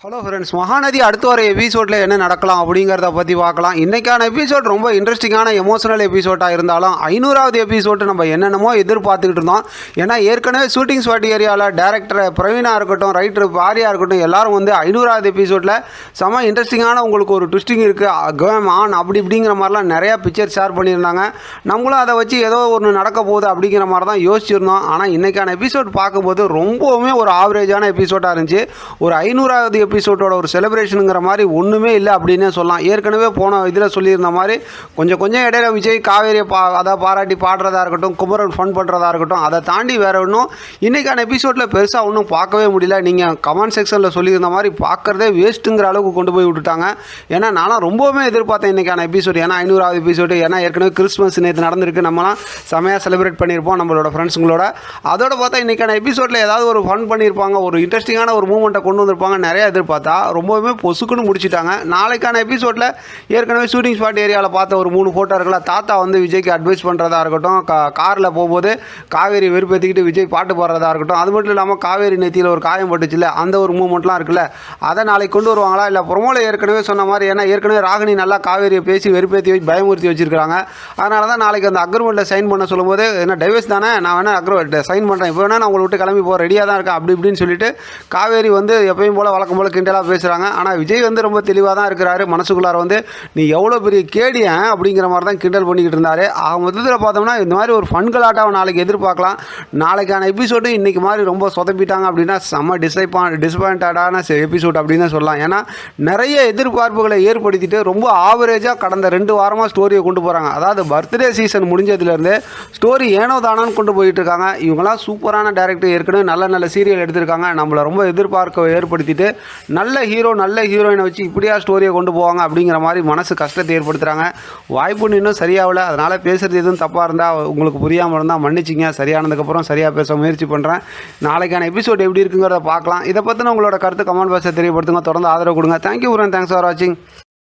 Hello friends, Mahanadi அடுத்து வர எபிசோடில் என்ன நடக்கலாம் அப்படிங்கிறத பற்றி பார்க்கலாம். இன்றைக்கான எபிசோட் ரொம்ப இன்ட்ரெஸ்டிங்கான எமோஷனல் எபிசோடாக இருந்தாலும் 500வது எபிசோடு நம்ம என்னென்னமோ எதிர்பார்த்துக்கிட்டு இருந்தோம். ஏன்னா ஏற்கனவே ஷூட்டிங் ஸ்பாட் ஏரியாவில் டேரக்டர் பிரவீனாக இருக்கட்டும், ரைட்டர் பாரியாக இருக்கட்டும், எல்லாரும் வந்து 500வது எபிசோடில் செம இன்ட்ரெஸ்டிங்கான உங்களுக்கு ஒரு ட்விஸ்டிங் இருக்குது கேம் ஆன் அப்படி இப்படிங்கிற மாதிரிலாம் நிறையா பிக்சர் ஷேர் பண்ணியிருந்தாங்க. நம்மளும் அதை வச்சு ஏதோ ஒன்று நடக்க போகுது அப்படிங்கிற மாதிரி தான் யோசிச்சிருந்தோம். ஆனால் இன்றைக்கான எபிசோட் பார்க்கும்போது ரொம்பவுமே ஒரு ஆவரேஜான எபிசோடாக இருந்துச்சு. ஒரு 500வது எபிசோடோட ஒரு செலிப்ரேஷனுங்கிற மாதிரி ஒன்றுமே இல்லை அப்படின்னே சொல்லலாம். ஏற்கனவே போன இதில் சொல்லியிருந்த மாதிரி கொஞ்சம் இடையில விஜய் காவேரியை அதை பாராட்டி பாடுறதா இருக்கட்டும், குமரன் ஃபன் பண்ணுறதா இருக்கட்டும், அதை தாண்டி வேறு ஒன்றும் இன்றைக்கான எபிசோடில் பெருசாக ஒன்றும் பார்க்கவே முடியல. நீங்கள் கமெண்ட் செக்ஷனில் சொல்லியிருந்த மாதிரி பார்க்குறதே வேஸ்ட்டுங்கிற அளவுக்கு கொண்டு போய் விட்டுட்டாங்க. ஏன்னா நானும் ரொம்பவுமே எதிர்பார்த்தேன் இன்றைக்கான எபிசோடு. ஏன்னா 500வது எபிசோடு, ஏன்னா ஏற்கனவே கிறிஸ்மஸ் நேற்று நடந்திருக்கு, நம்மலாம் செமையாக செலிப்ரேட் பண்ணியிருப்போம் நம்மளோட ஃப்ரெண்ட்ஸுங்களோட. அதோட பார்த்தா இன்றைக்கான எபிசோடில் ஏதாவது ஒரு ஃபன் பண்ணியிருப்பாங்க, ஒரு இன்ட்ரெஸ்டிங்கான ஒரு மூமெண்ட்டை கொண்டு வந்திருப்பாங்க. நிறைய எதிர்பார்த்தா ரொம்பவுமே பொசுக்குன்னு முடிச்சிட்டாங்க. நாளைக்கான எபிசோடில் ஏற்கனவே ஷூட்டிங் ஸ்பாட் ஏரியாவில் பார்த்த ஒரு 3 ஃபோட்டோ இருக்குல்ல, தாத்தா வந்து விஜய்க்கு அட்வைஸ் பண்ணுறதா இருக்கட்டும், காரில் போகும்போது காவேரி வெறுப்பேற்றிக்கிட்டு விஜய் பாட்டு பாடுறதா இருக்கட்டும், அது மட்டும் இல்லாமல் காவேரி நெத்தியில் ஒரு காயம் பட்டுச்சுல, அந்த ஒரு மூமெண்ட்லாம் இருக்குல்ல, அதை நாளைக்கு கொண்டு வருவாங்களா இல்லை ப்ரொமோல ஏற்கனவே சொன்ன மாதிரி. ஏன்னா ஏற்கனவே ராகினி நல்லா காவேரியை பேசி வெறுப்பேற்றி வச்சு பயமுறுத்தி வச்சிருக்காங்க. அதனால தான் நாளைக்கு அந்த அக்ரிமெண்ட்டில் சைன் பண்ண சொல்லும்போது, என்ன டைவர்ஸ் தானே, நான் வேணால் அக்ரிமெண்ட் சைன் பண்ணுறேன், இப்போ வேணால் நான் உங்களை விட்டு கிளம்பி போகிறேன், ரெடியாக தான் இருக்கேன் அப்படி இப்படின்னு சொல்லிட்டு காவேரி வந்து எப்பயும் போல் வழக்கம் போல் கிண்டலாக பேசுகிறாங்க. ஆனால் விஜய் வந்து ரொம்ப தெளிவாக தான் இருக்கிறாரு. மனசுக்குள்ளார வந்து நீ எவ்வளோ பெரிய கேடியன் அப்படிங்கிற மாதிரி தான் கிண்டல் பண்ணிக்கிட்டு இருந்தார். ஆக மொத்தத்தில் பார்த்தோம்னா இந்த மாதிரி ஒரு ஃபன் கலாட்டாவை நாளைக்கு எதிர்பார்க்கலாம். நாளைக்கான எபிசோடு இன்றைக்கி மாதிரி ரொம்ப சொதப்பிட்டாங்க அப்படின்னா செம்ம டிசப்பாயிண்டடான எபிசோட் அப்படின்னு தான் சொல்லலாம். ஏன்னா நிறைய எதிர்பார்ப்புகளை ஏற்படுத்திட்டு ரொம்ப ஆவரேஜாக கடந்த 2 வாரமாக ஸ்டோரியை கொண்டு போகிறாங்க. அதாவது பர்த்டே சீசன் முடிஞ்சதுலேருந்து ஸ்டோரி ஏனோ தானான்னு கொண்டு போயிட்டு இருக்காங்க. இவங்களாம் சூப்பரான டேரக்டர், ஏற்கனவே நல்ல சீரியல் எடுத்திருக்காங்க. நம்மளை ரொம்ப எதிர்பார்க்க ஏற்படுத்திட்டு நல்ல ஹீரோ நல்ல ஹீரோயினை வச்சு இப்படியா ஸ்டோரியை கொண்டு போவாங்க அப்படிங்கிற மாதிரி மனசு கஷ்டத்தை ஏற்படுத்துகிறாங்க. வாய்ப்புன்னு இன்னும் சரியாகல. அதனால் பேசுகிறது எதுவும் தப்பாக இருந்தால் உங்களுக்கு புரியாமல் இருந்தால் மன்னிச்சிங்க. சரியானதுக்கப்புறம் சரியாக பேச முயற்சி பண்ணுறேன். நாளைக்கான எபிசோட் எப்படி இருக்குங்கிறத பார்க்கலாம். இதை பற்றின உங்களோட கருத்து கமெண்ட் பாக்ஸில் தெரியப்படுத்துங்க. தொடர்ந்து ஆதரவு கொடுங்க. தேங்க்யூ ஃப்ரெண்ட், தேங்க்ஸ் ஃபார் வாட்சிங்.